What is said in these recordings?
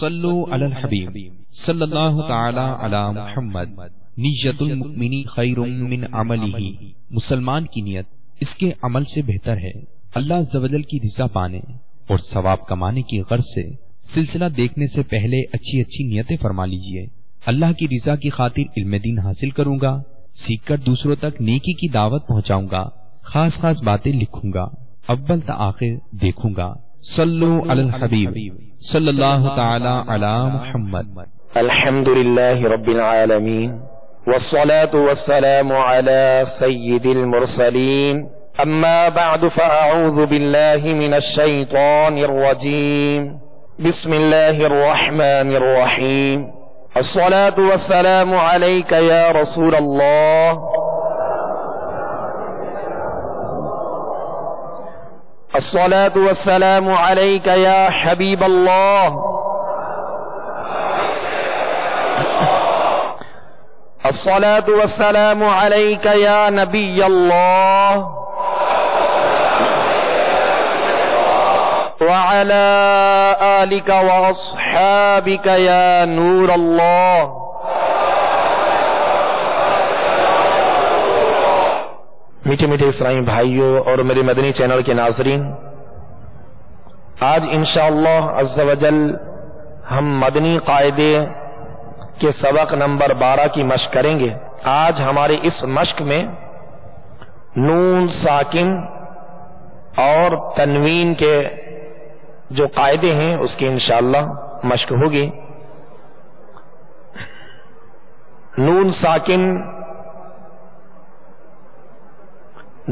صلو علی الحبیب صلی اللہ تعالی علی محمد۔ نیت المؤمن خیر من عملہ، مسلمان کی نیت اس کے عمل سے بہتر ہے۔ اللہ عز و جل کی رضا پانے اور ثواب کمانے کی غرض سے سلسلہ دیکھنے سے پہلے اچھی اچھی نیتیں فرما لیجئے۔ اللہ کی رضا کی خاطر علم دین حاصل کروں گا، سیکھ کر دوسروں تک نیکی کی دعوت پہنچاؤں گا، خاص خاص باتیں لکھوں گا، اول تا آخر دیکھوں گا۔ صلو علی الحبیب صلی اللہ تعالی علی محمد۔ الحمدللہ رب العالمین والصلاة والسلام على سید المرسلین، اما بعد فاعوذ باللہ من الشیطان الرجیم، بسم اللہ الرحمن الرحیم۔ الصلاة والسلام علیک یا رسول اللہ، الصلاة والسلام علیک یا حبیب اللہ، الصلاة والسلام علیک یا نبی اللہ، وعلى آلک واصحابک یا نور اللہ۔ میٹھے میٹھے اسلامی بھائیوں اور میرے مدنی چینل کے ناظرین، آج انشاءاللہ عز و جل ہم مدنی قاعدے کے سبق نمبر 12 کی مشق کریں گے۔ آج ہمارے اس مشق میں نون ساکن اور تنوین کے جو قاعدے ہیں اس کی انشاءاللہ مشق ہوگی۔ نون ساکن،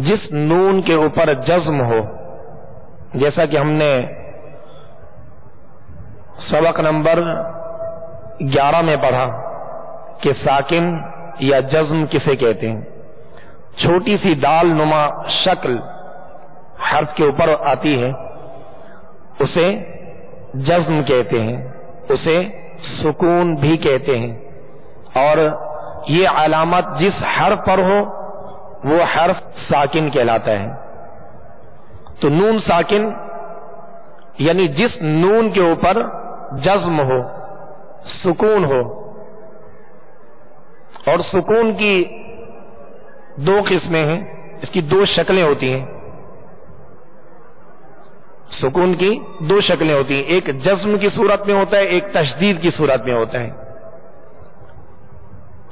جس نون کے اوپر جزم ہو، جیسا کہ ہم نے سبق نمبر 11 میں پڑھا کہ ساکن یا جزم کسے کہتے ہیں۔ چھوٹی سی دال نما شکل حرف کے اوپر آتی ہے، اسے جزم کہتے ہیں، اسے سکون بھی کہتے ہیں، اور یہ علامت جس حرف پر ہو وہ حرف ساکن کہلاتا ہے۔ تو نون ساکن یعنی جس نون کے اوپر جزم ہو، سکون ہو، اور سکون کی دو قسمیں ہیں، اس کی دو شکلیں ہوتی ہیں۔ سکون کی دو شکلیں ہوتی ہیں، ایک جزم کی صورت میں ہوتا ہے، ایک تشدید کی صورت میں ہوتا ہے۔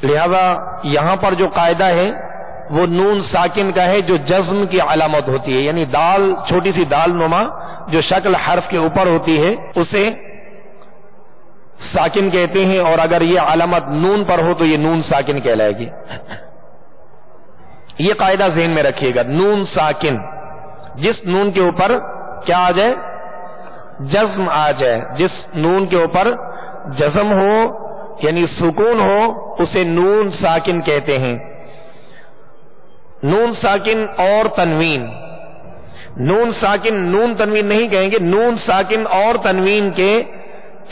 لہذا یہاں پر جو قاعدہ ہے وہ نون ساکن کا ہے جو جزم کی علامت ہوتی ہے، یعنی دال، چھوٹی سی دال نما جو شکل حرف کے اوپر ہوتی ہے اسے ساکن کہتے ہیں، اور اگر یہ علامت نون پر ہو تو یہ نون ساکن کہلائے گی۔ یہ قاعدہ ذہن میں رکھیے گا، نون ساکن جس نون کے اوپر کیا آ جائے؟ جزم آ جائے، جس نون کے اوپر جزم ہو یعنی سکون ہو اسے نون ساکن کہتے ہیں۔ نون ساکن اور تنوین، نون ساکن نون تنوین نہیں کہیں گے، نون ساکن اور تنوین کے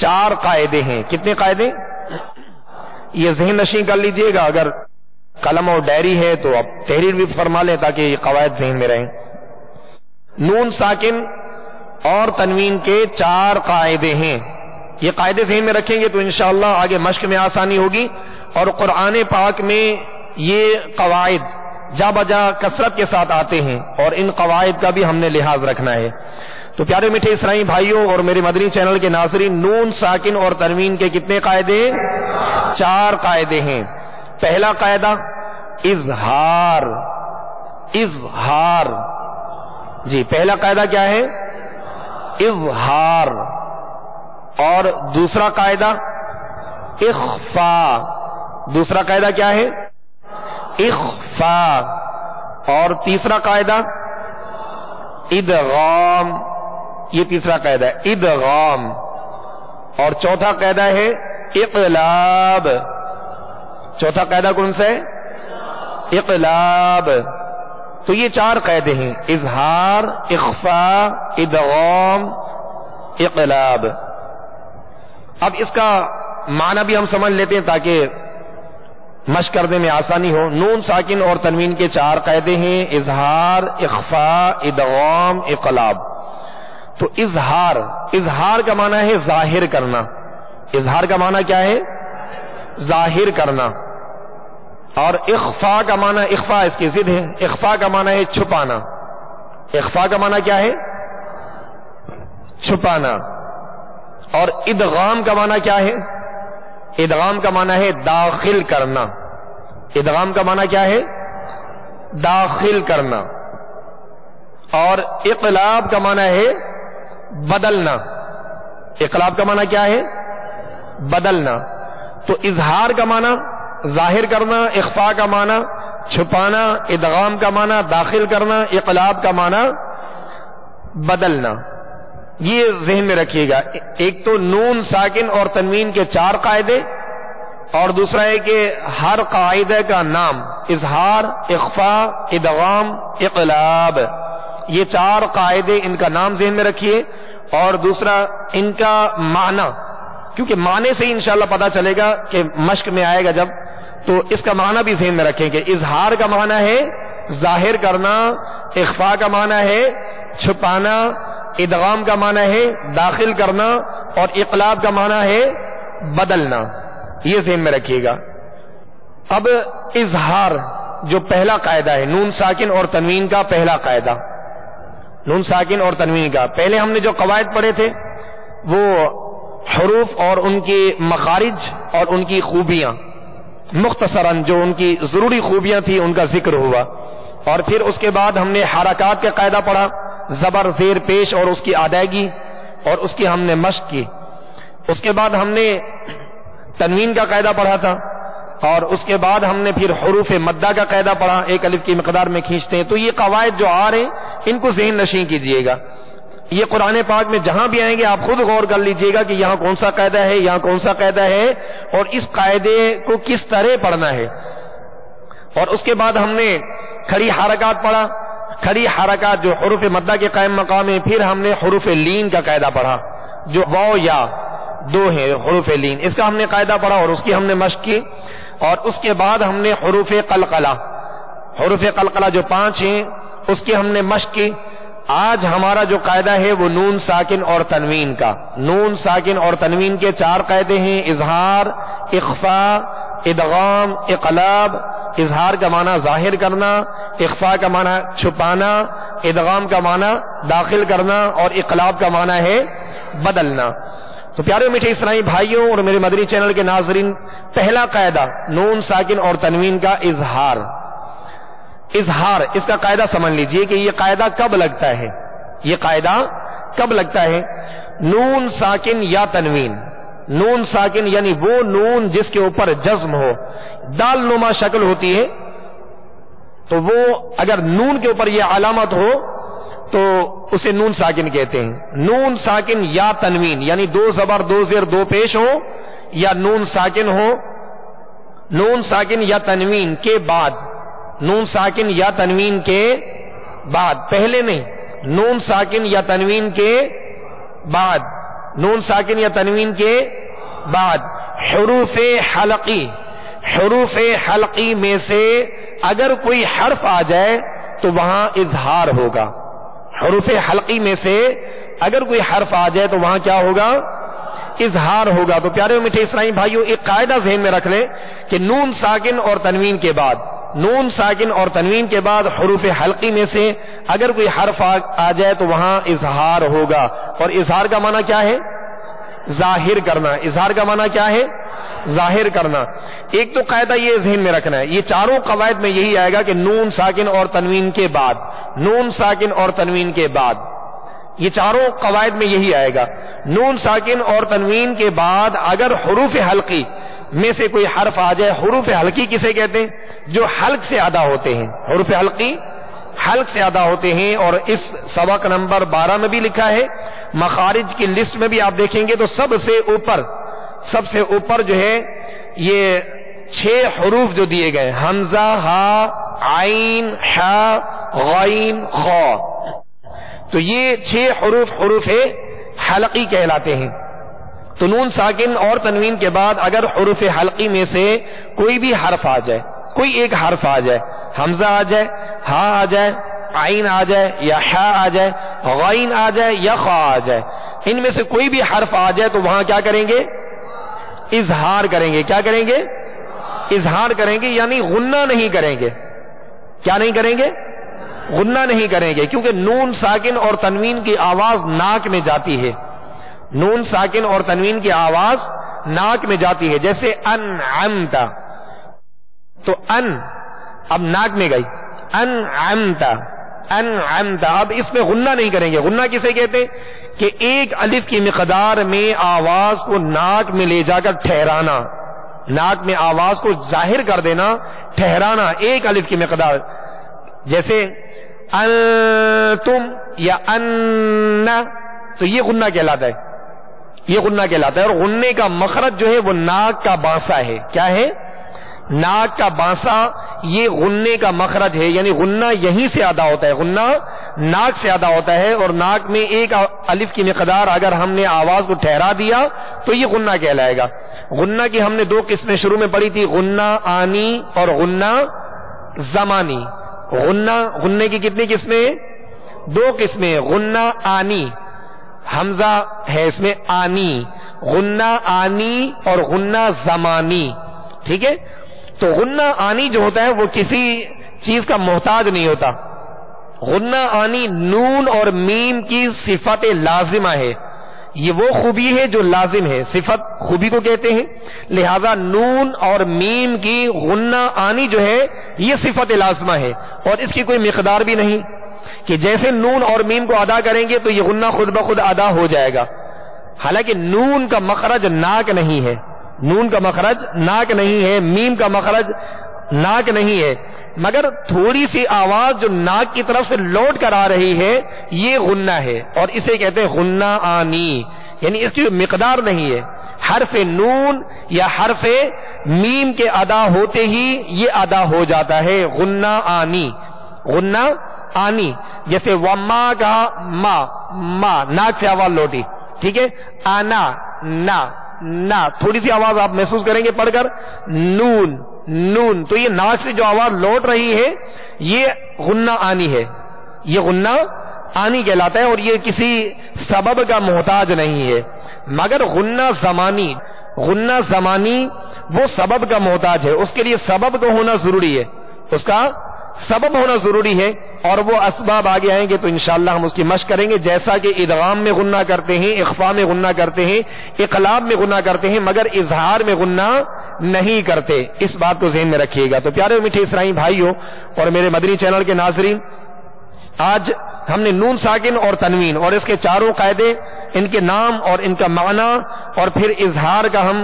4 قاعدے ہیں۔ کتنے قاعدے؟ یہ ذہن نشین کر لیجئے گا، اگر قلم اور ڈائری ہے تو آپ تحریر بھی فرما لیں تاکہ یہ قواعد ذہن میں رہیں۔ نون ساکن اور تنوین کے 4 قاعدے ہیں، یہ قاعدے ذہن میں رکھیں گے تو انشاءاللہ آگے مشق میں آسانی ہوگی، اور قرآن پاک میں یہ قواعد جا بجا کثرت کے ساتھ آتے ہیں، اور ان قواعد کا بھی ہم نے لحاظ رکھنا ہے۔ تو پیارے میٹھے اسلامی بھائیوں اور میرے مدنی چینل کے ناظرین، نون ساکن اور تنوین کے کتنے قاعدے؟ 4 قاعدے ہیں۔ پہلا قاعدہ اظہار، اظہار، جی پہلا قاعدہ کیا ہے؟ اظہار۔ اور دوسرا قاعدہ اخفاء، دوسرا قاعدہ کیا ہے؟ اخفاء۔ اور تیسرا قاعدہ ادغام، یہ تیسرا قاعدہ ہے ادغام۔ اور چوتھا قاعدہ ہے اقلاب، چوتھا قاعدہ کون سا ہے؟ اقلاب۔ تو یہ 4 قاعدے ہیں، اظہار، اخفاء، ادغام، اقلاب۔ اب اس کا معنی بھی ہم سمجھ لیتے ہیں تاکہ مشق کرنے میں آسانی ہو۔ نون ساکن اور تنوین کے 4 قاعدے ہیں، اظہار، اخفاء، ادغام، اقلاب۔ تو اظہار، اظہار کا معنی ہے ظاہر کرنا، اظہار کا معنی کیا ہے؟ ظاہر کرنا. اور اخفا کا معنی، اخفا اس کی ضد ہے، اخفا کا معنی ہے چھپانا. اخفا کا معنی کیا ہے؟ چھپانا. اور ادغام کا معنی کیا ہے؟ ادغام کا معنی ہے داخل کرنا. ادغام کا معنی کیا ہے؟ داخل کرنا. اور اقلاب کا معنی ہے بدلنا. اقلاب کا معنی کیا ہے؟ بدلنا. تو اظہار کا معنی ظاہر کرنا، اخفا کا معنی چھپانا، ادغام کا معنی داخل کرنا، اقلاب کا معنی بدلنا. یہ ذہن میں رکھیے گا. ایک تو نون ساکن اور تنوین کے 4 قاعدے، اور دوسرا ہے کہ ہر قاعدے کا نام اظہار، اخفا، ادغام، اقلاب، یہ 4 قاعدے ان کا نام ذہن میں رکھیے. اور دوسرا ان کا معنی، کیونکہ معنی سے ہی انشاءاللہ پتا چلے گا کہ مشق میں آئے گا جب، تو اس کا معنی بھی ذہن میں رکھیں کہ اظہار کا معنی ہے ظاہر کرنا، اخفا کا معنی ہے چھپانا، ادغام کا معنی ہے داخل کرنا، اور اقلاب کا معنی ہے بدلنا. یہ ذہن میں رکھیے گا. اب اظہار جو پہلا قاعدہ ہے، نون ساکن اور تنوین کا پہلا قاعدہ، نون ساکن اور تنوین کا، پہلے ہم نے جو قواعد پڑھے تھے وہ حروف اور ان کی مخارج اور ان کی خوبیاں، مختصراً جو ان کی ضروری خوبیاں تھیں ان کا ذکر ہوا. اور پھر اس کے بعد ہم نے حرکات کا قاعدہ پڑھا، زبر، زیر، پیش اور اس کی ادائیگی، اور اس کی ہم نے مشق کی. اس کے بعد ہم نے تنوین کا قاعدہ پڑھا تھا، اور اس کے بعد ہم نے پھر حروف مدہ کا قاعدہ پڑھا، 1 الف کی مقدار میں کھینچتے ہیں. تو یہ قواعد جو آ رہے ہیں ان کو ذہن نشین کیجئے گا. یہ قرآن پاک میں جہاں بھی آئیں گے آپ خود غور کر لیجئے گا کہ یہاں کون سا قاعدہ ہے، یہاں کون سا قاعدہ ہے، اور اس قاعدے کو کس طرح پڑھنا ہے. اور اس کے بعد ہم نے کھڑی حرکات پڑھا. کھڑی حرکات جو حروف مدہ کے قائم مقام ہیں. پھر ہم نے حروف لین کا قاعدہ پڑھا، جو واو یا 2 ہیں حروف لین، اس کا ہم نے قاعدہ پڑھا اور اس کی ہم نے مشق کی. اور اس کے بعد ہم نے حروف قلقلہ، حروف قلقلہ جو 5 ہیں اس کی ہم نے مشق کی. آج ہمارا جو قاعدہ ہے وہ نون ساکن اور تنوین کا. نون ساکن اور تنوین کے 4 قاعدے ہیں، اظہار، اخفا، ادغام، اقلاب. اظہار کا معنی ظاہر کرنا، اخفا کا معنی چھپانا، ادغام کا معنی داخل کرنا، اور اقلاب کا معنی ہے بدلنا. تو پیارے میٹھے اسلامی بھائیوں اور میرے مدنی چینل کے ناظرین، پہلا قاعدہ نون ساکن اور تنوین کا اظہار. اظہار، اس کا قاعدہ سمجھ لیجئے کہ یہ قاعدہ کب لگتا ہے. یہ قاعدہ کب لگتا ہے؟ نون ساکن یا تنوین. نون ساکن یعنی وہ نون جس کے اوپر جزم ہو، دال نما شکل ہوتی ہے، تو وہ اگر نون کے اوپر یہ علامت ہو تو اسے نون ساکن کہتے ہیں. نون ساکن یا تنوین یعنی 2 زبر 2 زیر 2 پیش ہو، یا نون ساکن ہو. نون ساکن یا تنوین کے بعد، نون ساکن یا تنوین کے بعد، پہلے نہیں، نون ساکن یا تنوین کے بعد، نون ساکن یا تنوین کے بعد حروف حلقی. حروف حلقی میں سے اگر کوئی حرف آ جائے تو وہاں اظہار ہوگا. حروف حلقی میں سے اگر کوئی حرف آ جائے تو وہاں کیا ہوگا؟ اظہار ہوگا. تو پیارے میٹھے اسلامی بھائیوں، ایک قاعدہ ذہن میں رکھ لیں کہ نون ساکن اور تنوین کے بعد، نون ساکن اور تنوین کے بعد حروف حلقی میں سے اگر کوئی حرف آ جائے تو وہاں اظہار ہوگا. اور اظہار کا معنی کیا ہے؟ ظاہر کرنا. اظہار کا معنی کیا ہے؟ ظاہر کرنا. ایک تو قاعدہ یہ ذہن میں رکھنا ہے، یہ چاروں قواعد میں یہی آئے گا کہ نون ساکن اور تنوین کے بعد، نون ساکن اور تنوین کے بعد، یہ چاروں قواعد میں یہی آئے گا. نون ساکن اور تنوین کے بعد اگر حروف حلقی میں سے کوئی حرف آ جائے. حروف حلقی کسے کہتے ہیں؟ جو حلق سے ادا ہوتے ہیں. حروف حلقی حلق سے ادا ہوتے ہیں. اور اس سبق نمبر 12 میں بھی لکھا ہے، مخارج کی لسٹ میں بھی آپ دیکھیں گے تو سب سے اوپر جو ہے یہ 6 حروف جو دیے گئے، حمزہ، ہا، عین، حا، غین، خا، تو یہ 6 حروف حروف حلقی کہلاتے ہیں. تو نون ساکن اور تنوین کے بعد اگر حروف حلقی میں سے کوئی بھی حرف آ جائے، کوئی ایک حرف آ جائے، حمزہ آ جائے، ہا آ جائے، عین آ جائے، یا حا آ جائے، غین آ جائے، یا خا آ جائے، ان میں سے کوئی بھی حرف آ جائے تو وہاں کیا کریں گے؟ اظہار کریں گے. کیا کریں گے؟ اظہار کریں گے، یعنی غنہ نہیں کریں گے. کیا نہیں کریں گے؟ غنہ نہیں کریں گے، کیونکہ نون ساکن اور تنوین کی آواز ناک میں جاتی ہے. نون ساکن اور تنوین کی آواز ناک میں جاتی ہے. جیسے انعمت، تو ان اب ناک میں گئی، انعمت انعمت. اب اس میں غنہ نہیں کریں گے. غنہ کسے کہتے ہیں؟ کہ ایک الف کی مقدار میں آواز کو ناک میں لے جا کر ٹھہرانا، ناک میں آواز کو ظاہر کر دینا، ٹھہرانا ایک الف کی مقدار. جیسے انتم یا ان، تو یہ غنہ کہلاتا ہے، یہ غنہ کہلاتا ہے. اور غنے کا مخرج جو ہے وہ ناک کا بانسا ہے. کیا ہے؟ ناک کا بانسا، یہ غنے کا مخرج ہے. یعنی غنہ یہیں سے ادا ہوتا ہے، غنہ ناک سے ادا ہوتا ہے. اور ناک میں ایک الف کی مقدار اگر ہم نے آواز کو ٹھہرا دیا تو یہ غنہ کہلائے گا. غنہ کی ہم نے دو قسمیں شروع میں پڑھی تھی، غنہ آنی اور غنہ زمانی. غنے کی کتنی قسمیں؟ دو قسمیں. غنہ آنی، حمزہ ہے اس میں آنی، غنہ آنی اور غنہ زمانی. ٹھیک ہے؟ تو غنہ آنی جو ہوتا ہے وہ کسی چیز کا محتاج نہیں ہوتا. غنہ آنی نون اور میم کی صفت لازمہ ہے. یہ وہ خوبی ہے جو لازم ہے، صفت خوبی کو کہتے ہیں. لہذا نون اور میم کی غنہ آنی جو ہے یہ صفت لازمہ ہے، اور اس کی کوئی مقدار بھی نہیں کہ جیسے نون اور میم کو ادا کریں گے تو یہ غنہ خود بخود ادا ہو جائے گا. حالانکہ نون کا مخرج ناک نہیں ہے، نون کا مخرج ناک نہیں ہے، میم کا مخرج ناک نہیں ہے، مگر تھوڑی سی آواز جو ناک کی طرف سے لوٹ کر آ رہی ہے یہ غنہ ہے، اور اسے کہتے ہیں غنہ آنی. یعنی اس کی مقدار نہیں ہے. حرف نون یا حرف میم کے ادا ہوتے ہی یہ ادا ہو جاتا ہے. غنہ آنی، غنہ آنی. جیسے وما کا ما ناک سے آواز لوٹی. ٹھیک ہے؟ آنا نا، تھوڑی سی آواز آپ محسوس کریں گے پڑھ کر. نون، تو یہ ناک سے جو آواز لوٹ رہی ہے یہ غنہ آنی ہے، یہ غنہ آنی کہلاتا ہے. اور یہ کسی سبب کا محتاج نہیں ہے. مگر غنہ زمانی وہ سبب کا محتاج ہے. اس کے لیے سبب کا ہونا ضروری ہے، اس کا سبب ہونا ضروری ہے. اور وہ اسباب آگے آئیں گے تو انشاءاللہ ہم اس کی مشق کریں گے. جیسا کہ ادغام میں غنہ کرتے ہیں، اخفاء میں غنہ کرتے ہیں، اقلاب میں غنہ کرتے ہیں، مگر اظہار میں غنہ نہیں کرتے. اس بات کو ذہن میں رکھیے گا. تو پیارے میٹھے اسرائیلی بھائیوں اور میرے مدنی چینل کے ناظرین، آج ہم نے نون ساکن اور تنوین اور اس کے چاروں قاعدے، ان کے نام اور ان کا معنی، اور پھر اظہار کا ہم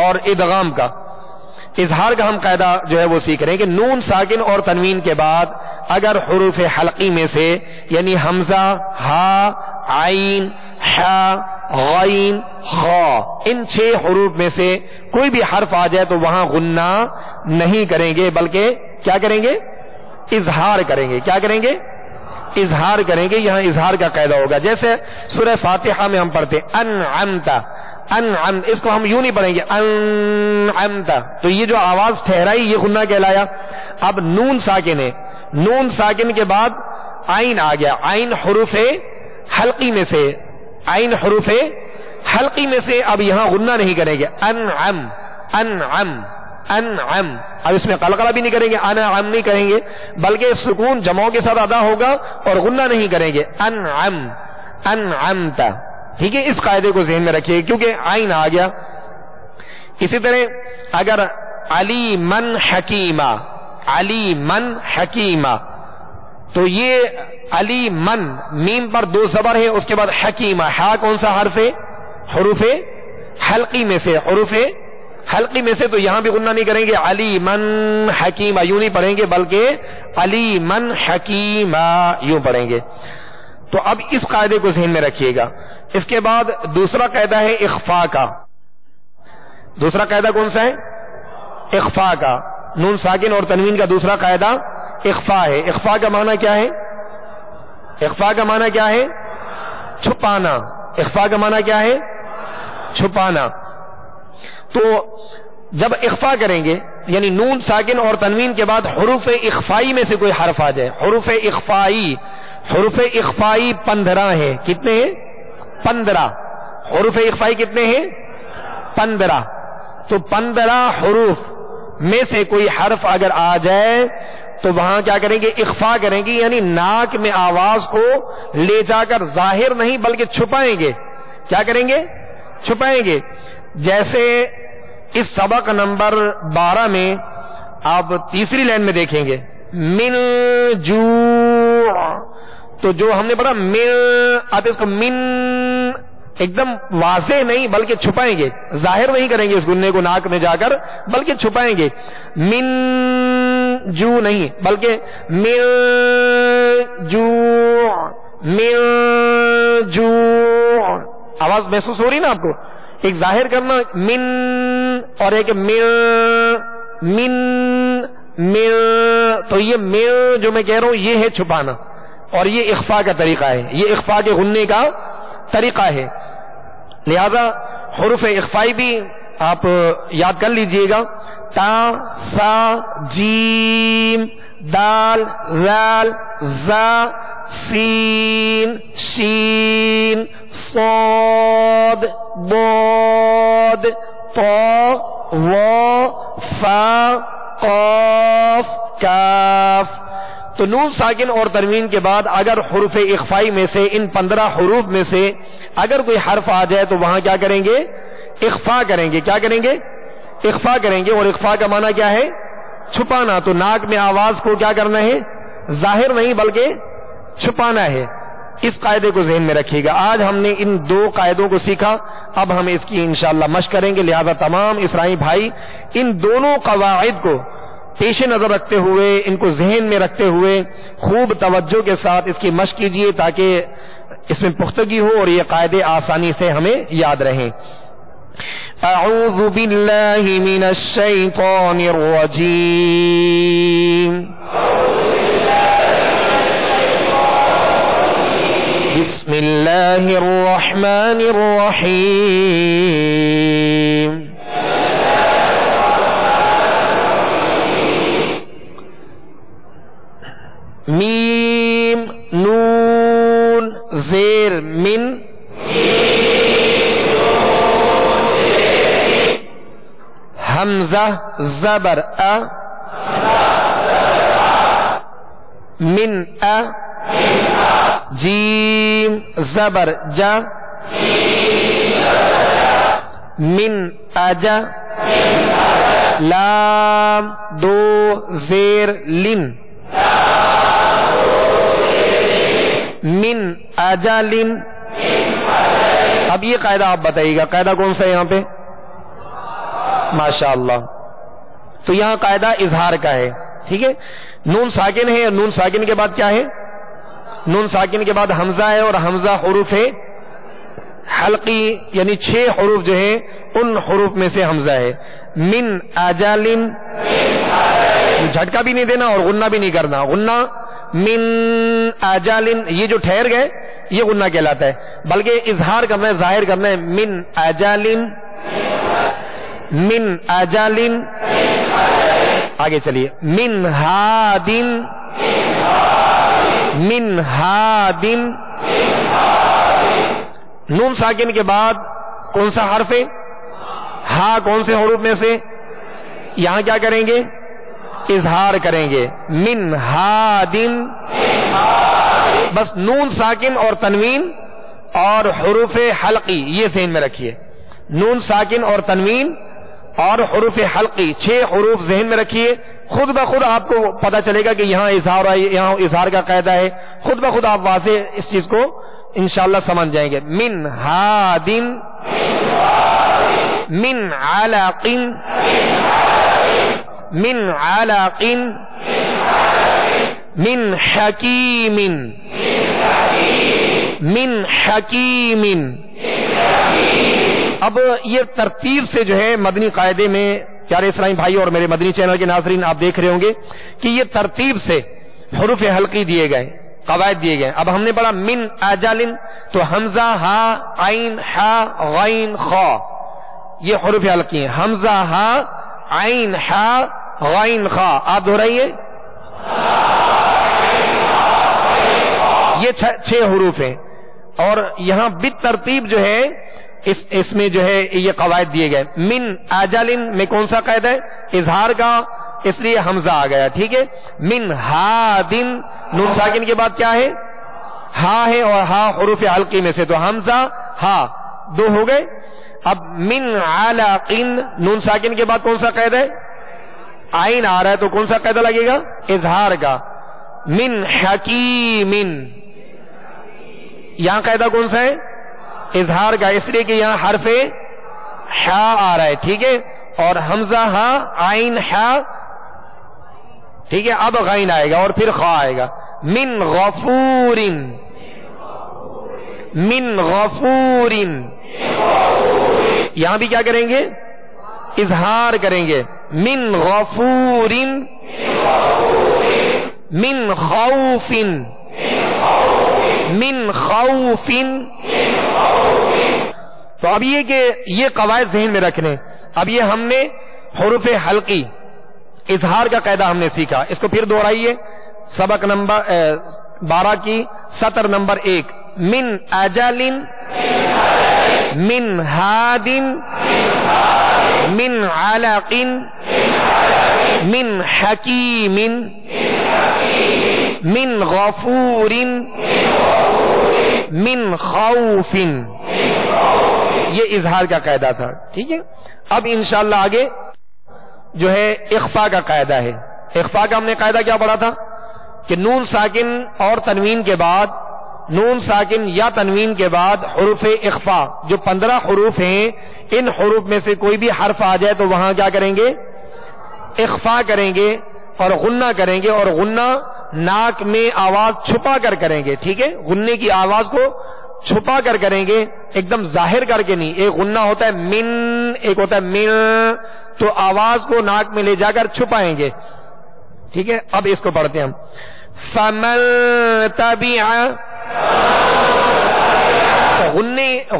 اور ادغام کا، اظہار کا ہم قاعدہ جو ہے وہ سیکھ رہے ہیں کہ نون ساکن اور تنوین کے بعد اگر حروف حلقی میں سے یعنی حمزہ، ہا، عین، حا، غین، خا، ان 6 حروف میں سے کوئی بھی حرف آ جائے تو وہاں غنہ نہیں کریں گے، بلکہ کیا کریں گے؟ اظہار کریں گے. کیا کریں گے؟ اظہار کریں گے. یہاں اظہار کا قاعدہ ہوگا. جیسے سورہ فاتحہ میں ہم پڑھتے انعمت، اس کو ہم یوں نہیں پڑھیں گے انعمت، تو یہ جو آواز ٹھہرائی یہ غنہ کہلایا. اب نون ساکن ہے، نون ساکن کے بعد عین آ گیا. عین حروف حلقی میں سے، عین حروف حلقی میں سے اب یہاں غنہ نہیں کریں گے. انعم. اب اس میں قلقلہ بھی نہیں کریں گے، انعم نہیں کہیں گے، بلکہ سکون جمعوں کے ساتھ ادا ہوگا اور غنہ نہیں کریں گے. انعمت. ٹھیک ہے؟ اس قاعدے کو ذہن میں رکھیے کیونکہ عین آ گیا. اسی طرح اگر علی من حکیمہ، تو یہ علی من میم پر 2 زبر ہے، اس کے بعد حکیمہ. ہا کون سا حرف ہے؟ حروف حلقی میں سے، حروف حلقی میں سے، تو یہاں بھی غنہ نہیں کریں گے. علی من حکیمہ یوں نہیں پڑھیں گے، بلکہ علی من حکیمہ یوں پڑھیں گے. تو اب اس قاعدے کو ذہن میں رکھیے گا. اس کے بعد دوسرا قاعدہ ہے اخفاء کا. دوسرا قاعدہ کون سا ہے؟ اخفاء کا. نون ساکن اور تنوین کا دوسرا قاعدہ اخفاء ہے. اخفاء کا معنی کیا ہے؟ اخفاء کا معنی کیا ہے؟ چھپانا. اخفاء کا معنی کیا ہے؟ چھپانا. تو جب اخفاء کریں گے یعنی نون ساکن اور تنوین کے بعد حروف اخفائی میں سے کوئی حرف آ جائے. حروف اخفائی 15 ہے. کتنے ہیں؟ 15. حروف اخفائی کتنے ہیں؟ 15. تو 15 حروف میں سے کوئی حرف اگر آ جائے تو وہاں کیا کریں گے؟ اخفا کریں گے، یعنی ناک میں آواز کو لے جا کر ظاہر نہیں بلکہ چھپائیں گے۔ کیا کریں گے؟ چھپائیں گے۔ جیسے اس سبق نمبر 12 میں آپ تیسری لائن میں دیکھیں گے، من جوع، تو جو ہم نے پڑھا من، آپ اس کو من ایک دم واضح نہیں بلکہ چھپائیں گے، ظاہر نہیں کریں گے اس گنے کو ناک میں جا کر بلکہ چھپائیں گے۔ من جو نہیں بلکہ من جوع، من جوع، آواز محسوس ہو رہی نا آپ کو؟ ایک ظاہر کرنا من اور ایک من، تو یہ من جو میں کہہ رہا ہوں یہ ہے چھپانا، اور یہ اخفاء کا طریقہ ہے، یہ اخفاء کے غننے کا طریقہ ہے۔ لہذا حروف اخفائی بھی آپ یاد کر لیجئے گا، تا، سا، جیم، دال، ذال، زا، سین، شین، صاد، ضاد، طا، وا، فا، قاف، کاف۔ تو نون ساکن اور تنوین کے بعد اگر حروف اخفائی میں سے ان 15 حروف میں سے اگر کوئی حرف آ جائے تو وہاں کیا کریں گے؟ اخفا کریں گے۔ کیا کریں گے؟ اخفا کریں گے، اور اخفا کا معنی کیا ہے؟ چھپانا۔ تو ناک میں آواز کو کیا کرنا ہے؟ ظاہر نہیں بلکہ چھپانا ہے۔ اس قاعدے کو ذہن میں رکھیے گا۔ آج ہم نے ان 2 قاعدوں کو سیکھا، اب ہم اس کی انشاءاللہ مشق کریں گے، لہذا تمام اسرائی بھائی ان دونوں قواعد کو پیش نظر رکھتے ہوئے، ان کو ذہن میں رکھتے ہوئے خوب توجہ کے ساتھ اس کی مشق کیجیے تاکہ اس میں پختگی ہو اور یہ قاعدے آسانی سے ہمیں یاد رہیں۔ اعوذ باللہ من الشیطان الرجیم، بسم اللہ الرحمن الرحیم۔ میم، نون، زیر، من، حمزہ، زبر، ا، من، ا، جیم، زبر، جا، من، اجا، لام، دو، زیر، لن، من اجالن۔ اب یہ قاعدہ آپ بتائیے گا، قاعدہ کون سا ہے یہاں پہ؟ ماشاءاللہ، تو یہاں قاعدہ اظہار کا ہے، ٹھیک ہے۔ نون ساکن ہے، نون ساکن کے بعد کیا ہے؟ نون ساکن کے بعد حمزہ ہے، اور حمزہ حروف حلقی یعنی 6 حروف جو ہیں ان حروف میں سے حمزہ ہے۔ من اجالن، جھٹکا بھی نہیں دینا اور غنہ بھی نہیں کرنا۔ غنہ من اجالن، یہ جو ٹھہر گئے یہ غنہ کہلاتا ہے، بلکہ اظہار کرنا ہے، ظاہر کرنا ہے۔ من اجالن، من اجالن، آگے چلیے۔ من ہادن، من ہادن۔ نون ساکن کے بعد کون سا حرف ہے؟ ہا، کون سے حروف میں سے؟ یہاں کیا کریں گے؟ اظہار کریں گے۔ من ہادن، بس نون ساکن اور تنوین اور حروف حلقی یہ ذہن میں رکھیے۔ نون ساکن اور تنوین اور حروف حلقی 6 حروف ذہن میں رکھیے، خود بخود آپ کو پتا چلے گا کہ یہاں اظہار ہے، یہاں اظہار کا قاعدہ ہے، خود بخود آپ واضح اس چیز کو انشاءاللہ سمجھ جائیں گے۔ من ہادن، من علق، من علق، من حکیم، من حکیم۔ اب یہ ترتیب سے جو ہے مدنی قاعدے میں پیارے اسلامی بھائی اور میرے مدنی چینل کے ناظرین آپ دیکھ رہے ہوں گے کہ یہ ترتیب سے حروف حلقی دیے گئے، قواعد دیے گئے۔ اب ہم نے پڑھا من اجالن، تو حمزہ، ہا، عین، ہا، غین، خا، یہ حروف حلقی ہیں۔ حمزہ، ہا، عین، ہا، غین، خا، آپ دہرائیے۔ یہ 6 حروف ہیں، اور یہاں بالترتیب جو ہے اس میں جو ہے یہ قواعد دیے گئے. من اجلن میں کون سا قید ہے؟ اظہار کا، اس لیے حمزہ آ گیا. ٹھیک ہے. من ہادن نون ساکن کے بعد کیا ہے؟ ہا ہے، اور ہا حروف حلقی میں سے، تو حمزہ ہا دو ہو گئے. اب من علقن نون ساکن کے بعد کون سا قید ہے؟ عین آ رہا ہے، تو کون سا قید لگے گا؟ اظہار کا. من حکیم یہاں قاعدہ کون سا ہے؟ اظہار کا، اس لیے کہ یہاں حرف حا آ رہا ہے. ٹھیک ہے. اور حمزہ ہا عین حا. ٹھیک ہے. اب غین آئے گا اور پھر خا آئے گا. من غفور، من غفور یہاں بھی کیا کریں گے؟ اظہار کریں گے. من غفور، من خوف، من خوف. تو اب یہ کہ یہ قواعد ذہن میں رکھنے. اب یہ ہم نے حروف حلقی اظہار کا قاعدہ ہم نے سیکھا. اس کو پھر دوہرائیے. سبق نمبر 12 کی سطر نمبر 1. من اجل، من ہاد، من علق، من حکیم، من غفور، من خوف. یہ اظہار کا قاعدہ تھا. ٹھیک ہے. اب انشاءاللہ آگے جو ہے اخفاء کا قاعدہ ہے. اخفاء کا ہم نے قاعدہ کیا پڑھا تھا کہ نون ساکن اور تنوین کے بعد، نون ساکن یا تنوین کے بعد حروف اخفاء جو 15 حروف ہیں، ان حروف میں سے کوئی بھی حرف آ جائے تو وہاں کیا کریں گے؟ اخفاء کریں گے اور غنہ کریں گے. اور غنہ ناک میں آواز چھپا کر کریں گے. ٹھیک ہے. غنے کی آواز کو چھپا کر کریں گے، ایک دم ظاہر کر کے نہیں. ایک غنہ ہوتا ہے من، ایک ہوتا ہے مل، تو آواز کو ناک میں لے جا کر چھپائیں گے. ٹھیک ہے. اب اس کو پڑھتے ہیں ہم. فمن تبع،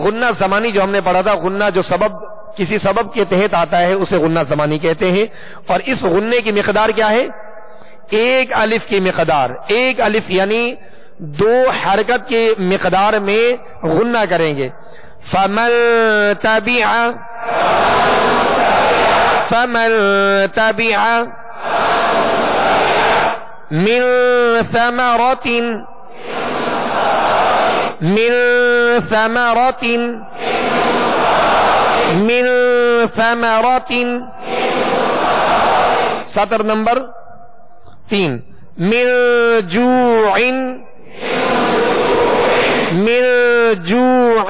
غنہ زمانی جو ہم نے پڑھا تھا، غنہ جو سبب کسی سبب کے تحت آتا ہے اسے غنہ زمانی کہتے ہیں. اور اس غنے کی مقدار کیا ہے؟ 1 الف کی مقدار. 1 الف یعنی 2 حرکت کی مقدار میں غنہ کریں گے. فمن تبع، فمن تبع من ثمرة، من ثمرة، من ثمرة. سطر نمبر 3. من جوع، من جوع،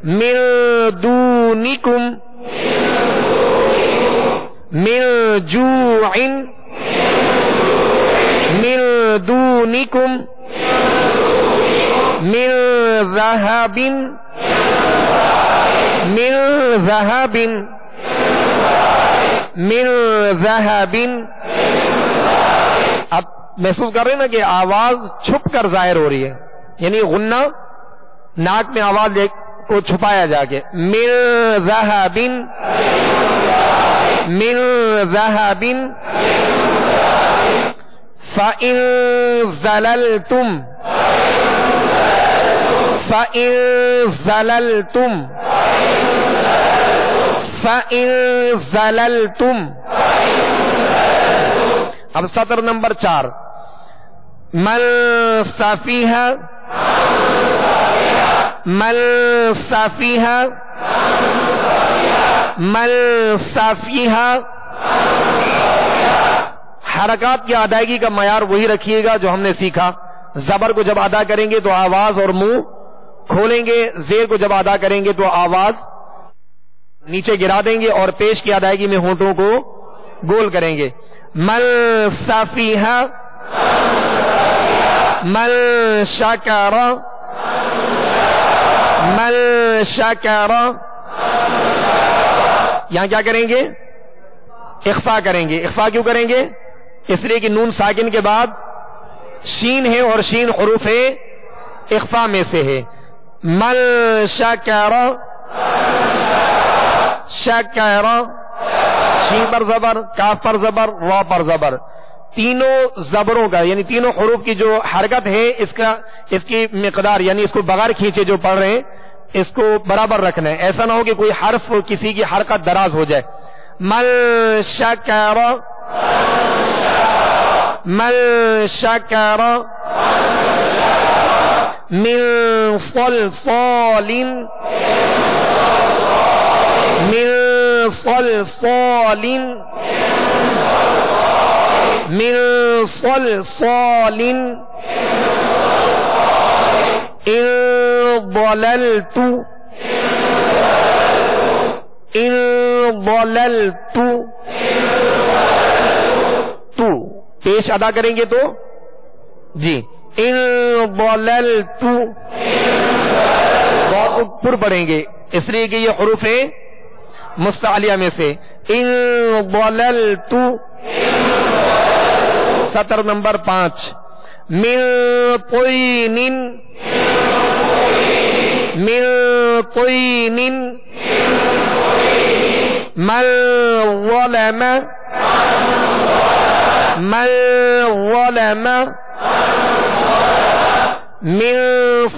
من دونكم، من جوع، من دونكم، من ذهب، من ذهب، من ذهب. اب محسوس کر رہے ہیں نا کہ آواز چھپ کر ظاہر ہو رہی ہے، یعنی غنہ ناک میں آواز کو چھپایا جا کے. من ذهب، من ذهب. فإن زللتم، فإن زللتم، فإن زللتم. اب سطر نمبر 4. من سفیہ، من سفیہ، من سفیہ. حرکات کی ادائیگی کا معیار وہی رکھیے گا جو ہم نے سیکھا. زبر کو جب ادا کریں گے تو آواز اور منہ کھولیں گے، زیر کو جب ادا کریں گے تو آواز نیچے گرا دیں گے، اور پیش کی ادائیگی میں ہونٹوں کو گول کریں گے. من سفیہ، من شکر، من شکر. یہاں کیا کریں گے؟ اخفاء کریں گے. اخفاء کیوں کریں گے؟ اس لیے کہ نون ساکن کے بعد شین ہے، اور شین حروف اخفاء میں سے ہے. من شکر، شکر. شین پر زبر، کاف پر زبر، را پر زبر. تینوں زبروں کا یعنی تینوں حروف کی جو حرکت ہے اس کی مقدار یعنی اس کو بغیر کھینچے جو پڑھ رہے ہیں اس کو برابر رکھنا ہے. ایسا نہ ہو کہ کوئی حرف کسی کی حرکت دراز ہو جائے. من شکر من شکر من صلصال من صلصال من صلصال ان ضللت ان ضللت تو پیش ادا کریں گے تو جی ان ضللت بہت پر پڑھیں گے اس لیے کہ یہ حروف ہے مستعلیہ میں سے. ان ضللت سطر نمبر 5 من طین من طین من ظلم من ظلم من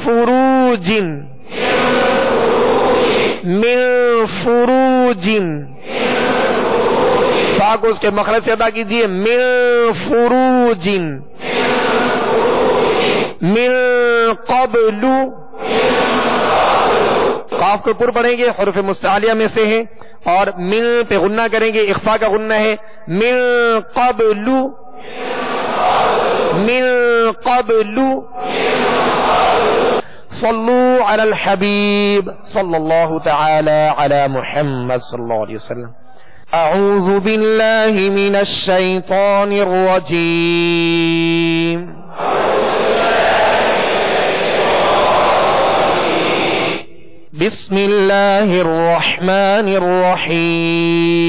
فروج من فروج فا کو اس کے مخرج سے ادا کیجئے. من فروج من قبل قاف کو پر پڑھیں گے حروف مستعلیہ میں سے ہے اور من پہ غنہ کریں گے اخفاء کا غنہ ہے. من قبل من قبل صلوا علی الحبیب صلی اللہ تعالی علی محمد صلی اللہ علیہ وسلم. اعوذ باللہ من الشیطان الرجیم. بسم اللہ الرحمن الرحیم.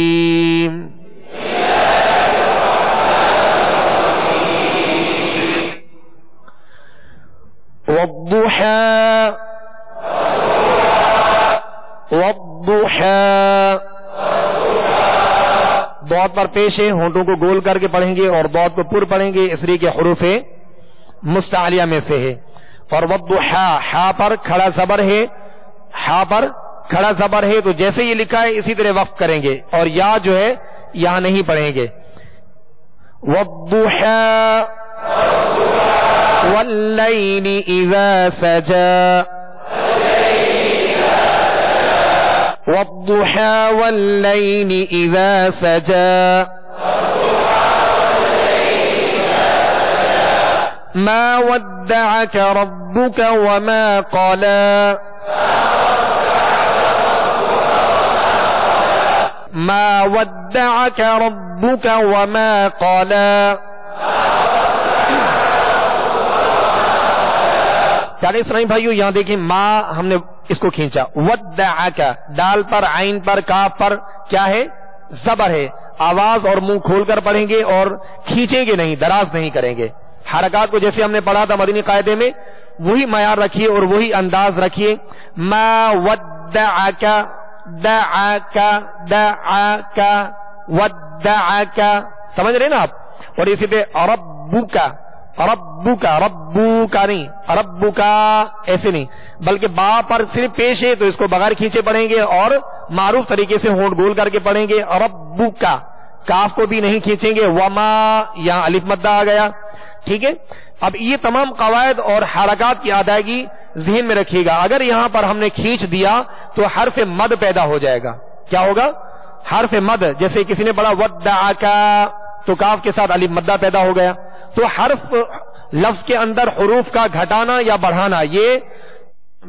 والضحى والضحى ضاد پر پیش ہے ہونٹوں کو گول کر کے پڑھیں گے اور ضاد کو پر پڑھیں گے اس لیے کہ حروف مستعلیہ میں سے ہے. اور والضحى حا پر کھڑا زبر ہے حا پر کھڑا زبر ہے تو جیسے یہ لکھا ہے اسی طرح وقف کریں گے اور یا جو ہے یہاں نہیں پڑھیں گے. والضحى واللیل اذا سجا والضحى واللیل اذا سجا ما ودعك ربك وما قلى ما ودعك ربك وما قلى. پیارے اسلامی بھائیو یہاں دیکھیں ما ہم نے اس کو کھینچا. ودعک دال پر عین پر کاف پر کیا ہے زبر ہے. آواز اور منہ کھول کر پڑھیں گے اور کھینچیں گے نہیں دراز نہیں کریں گے. حرکات کو جیسے ہم نے پڑھا تھا مدنی قاعدے میں وہی معیار رکھیے اور وہی انداز رکھیے. ما ودعک دعک دعک ودعک سمجھ رہے نا آپ. اور اسی طرح ربک ربک ربو کا نہیں ربو کا ایسے نہیں بلکہ با پر صرف پیش ہے تو اس کو بغیر کھینچے پڑھیں گے اور معروف طریقے سے ہونٹ گول کر کے پڑھیں گے. ربو کا کاف کو بھی نہیں کھینچیں گے. وما یہاں الف مدہ آ گیا. ٹھیک ہے. اب یہ تمام قواعد اور حرکات کی ادائیگی ذہن میں رکھیے گا. اگر یہاں پر ہم نے کھینچ دیا تو حرف مد پیدا ہو جائے گا. کیا ہوگا حرف مد. جیسے کسی نے پڑھا ودعکا تو کاف کے ساتھ الف مدہ پیدا ہو گیا. تو حرف لفظ کے اندر حروف کا گھٹانا یا بڑھانا یہ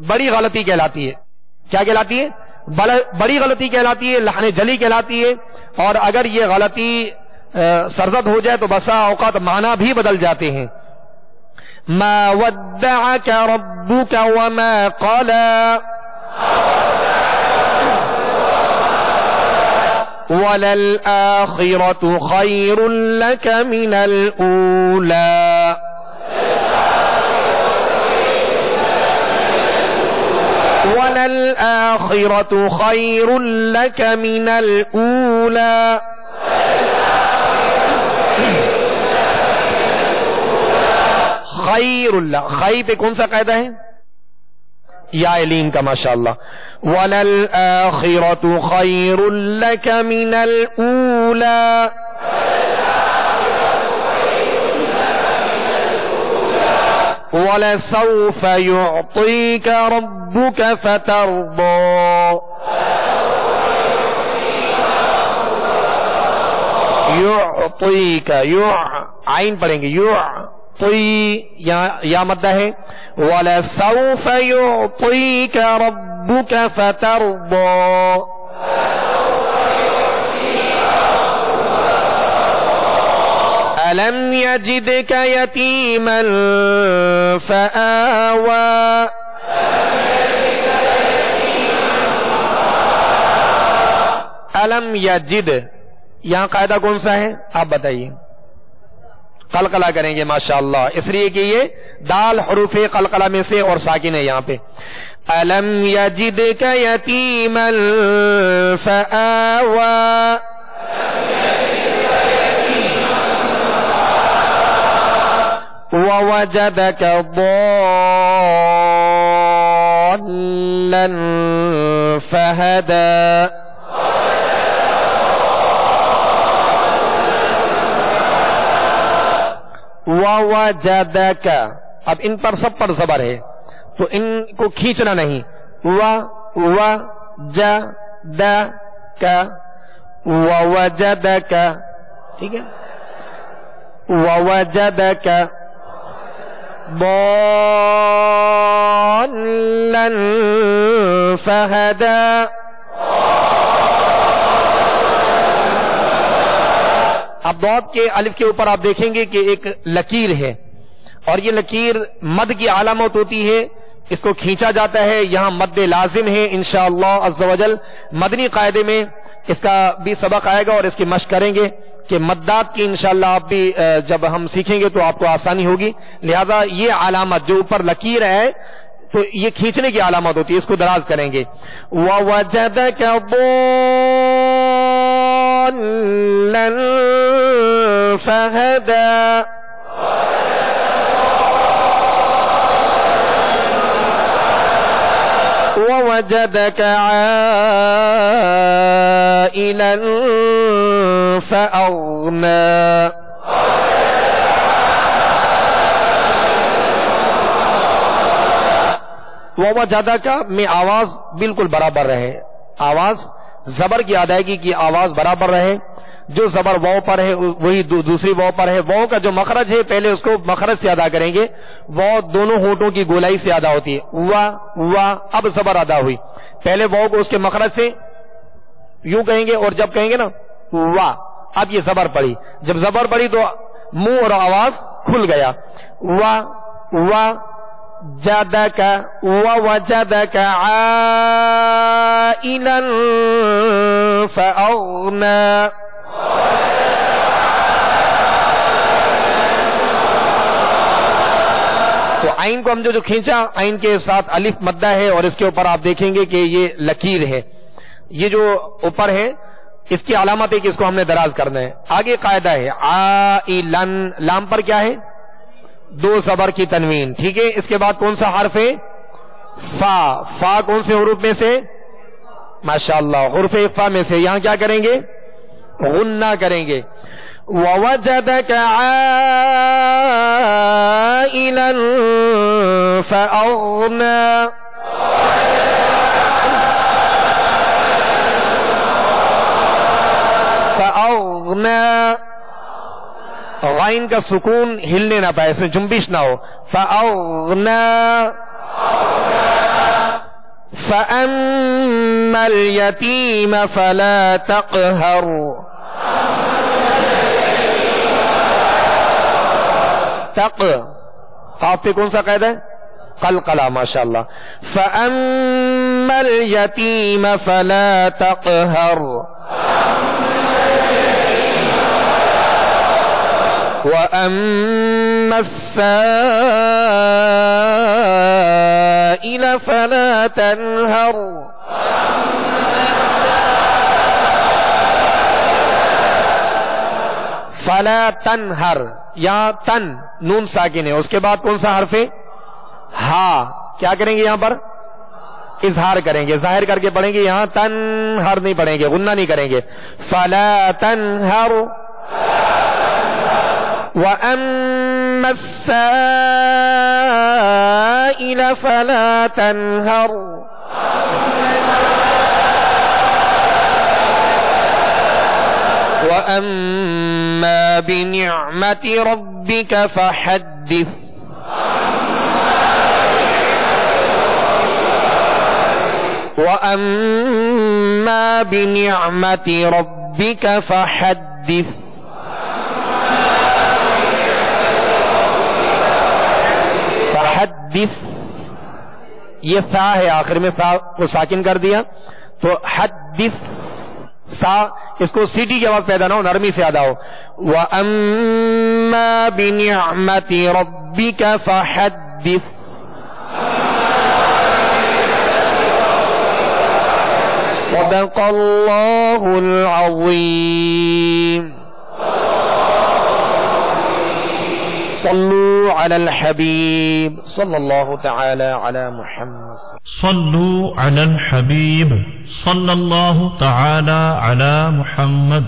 بڑی غلطی کہلاتی ہے. کیا کہلاتی ہے بڑی غلطی کہلاتی ہے. لحن جلی کہلاتی ہے. اور اگر یہ غلطی سرزد ہو جائے تو بسا اوقات معنی بھی بدل جاتے ہیں. ما ودعك ربك وما قلى وَلَلْآخِرَةُ خَيْرٌ لَكَ مِنَ الْأُولَى وَلَلْآخِرَةُ خَيْرٌ لَكَ مِنَ الْأُولَى خیر اللہ، خی پہ کون سا قاعدہ ہے؟ یا لین کا، ماشاءاللہ. وَلَلْآخِرَةُ خَيْرٌ لَكَ مِنَ الْأُولَى، وَلَسَوْفَ يُعْطِيكَ رَبُّكَ فَتَرْضَى. يُعْطِيكَ، عین پڑھیں گے، یا مدہ ہے. وَلَسَوْفَ يُعْطِيكَ رَبُّكَ فَتَرْضَى. أَلَمْ يَجِدْكَ يَتِيمًا فَآوَى. أَلَمْ يَجِدْ، یہاں قاعدہ کون سا ہے آپ بتائیے؟ قلقلہ کریں گے ماشاءاللہ، اس لیے کہ یہ دال حروف قلقلہ میں سے اور ساکن ہے یہاں پہ. أَلَمْ يَجِدْكَ يَتِيمًا فَآوَى. وَوَجَدَكَ ضَالًّا فَهَدَى. وَوَجَدَكَ، اب ان پر سب پر زبر ہے تو ان کو کھینچنا نہیں. وَوَجَدَكَ، وَوَجَدَكَ، ٹھیک ہے. وَوَجَدَكَ ضَالًّا فَهَدَى. اب ضاد کے الف کے اوپر آپ دیکھیں گے کہ ایک لکیر ہے، اور یہ لکیر مد کی علامت ہوتی ہے، اس کو کھینچا جاتا ہے. یہاں مد لازم ہے انشاءاللہ عز و جل. مدنی قاعدے میں اس کا بھی سبق آئے گا اور اس کی مشق کریں گے کہ مدات کی انشاءاللہ آپ بھی جب ہم سیکھیں گے تو آپ کو آسانی ہوگی. لہذا یہ علامت جو اوپر لکیر ہے تو یہ کھینچنے کی علامت ہوتی ہے، اس کو دراز کریں گے. وَوَجَدَكَ ضَالًّا فَهَدَى. وَوَجَدَكَ عَائِلًا فَأَغْنَى. وَوَجَدَكَ میں آواز بالکل برابر رہے، آواز زبر کی ادائیگی کی آواز برابر رہے. جو زبر واو پر ہے وہی دوسری واو پر ہے. واو کا جو مخرج ہے پہلے اس کو مخرج سے ادا کریں گے. واو دونوں ہونٹوں کی گولائی سے ادا ہوتی ہے. وا، اب زبر ادا ہوئی. پہلے واو کو اس کے مخرج سے یوں کہیں گے اور جب کہیں گے نا وا، اب یہ زبر پڑی. جب زبر پڑی تو منہ اور آواز کھل گیا. وا جَدَكَ وَوَجَدَكَ عَائِلًا فَأَغْنَى. تو عین کو ہم جو کھینچا، عین کے ساتھ الف مدہ ہے اور اس کے اوپر آپ دیکھیں گے کہ یہ لکیر ہے. یہ جو اوپر ہے اس کی علامت ہے کہ اس کو ہم نے دراز کرنا ہے. آگے قاعدہ ہے عائلن، لام پر کیا ہے؟ دو زبر کی تنوین، ٹھیک ہے. اس کے بعد کون سا حرف ہے؟ فا کون سے حروف میں سے؟ ماشاءاللہ حروف فا میں سے. یہاں کیا کریں گے؟ غنہ کریں گے. وَوَجَدَكَ عَائِلًا فَأَغْنَى. غائن کا سکون ہلنے نہ پائے، اس میں جنبش نہ ہو. فَأَغْنَى. فَأَمَّا الْيَتِيمَ فَلَا تَقْهَرْ. قاف پہ کون سا قاعدہ ہے؟ قلقلہ، ماشاءاللہ. فَأَمَّا الْيَتِيمَ فَلَا تَقْهَرْ. وَأَمَّا السَّائِلَ فَلَا تَنْهَرْ. فلا تنہر، یہاں تن نون ساکن ہے، اس کے بعد کون سا حرف ہے؟ ہا، کیا کریں گے یہاں پر؟ اظہار کریں گے، ظاہر کر کے پڑھیں گے، یہاں تنہر نہیں پڑھیں گے، غنہ نہیں کریں گے. فلا تنہر وَأَمَّا السَّائِلَ فَلَا تَنْهَرْ وَأَمَّا بِنِعْمَةِ رَبِّكَ فَحَدِّثْ. وَأَمَّا بِنِعْمَةِ رَبِّكَ فَحَدِّثْ. فحدث، یہ سا ہے، آخر میں سا کو ساکن کر دیا تو حدث، سا اس کو سیٹی کے بعد پیدا نہ ہو، نرمی سے ادا ہو. وَأَمَّا بِنِعْمَةِ رَبِّكَ فَحَدِّثْ. صدق اللہ العظیم. صلو علی الحبیب صلی اللہ تعالی علی محمد. صلو علی الحبیب صلی اللہ تعالی علی محمد.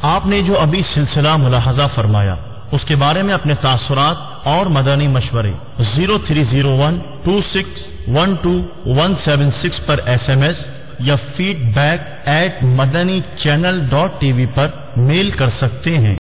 آپ نے جو ابھی سلسلہ ملاحظہ فرمایا اس کے بارے میں اپنے تاثرات اور مدنی مشورے 0301261217 پر SMS یا feedback@madanichannel.tv پر میل کر سکتے ہیں.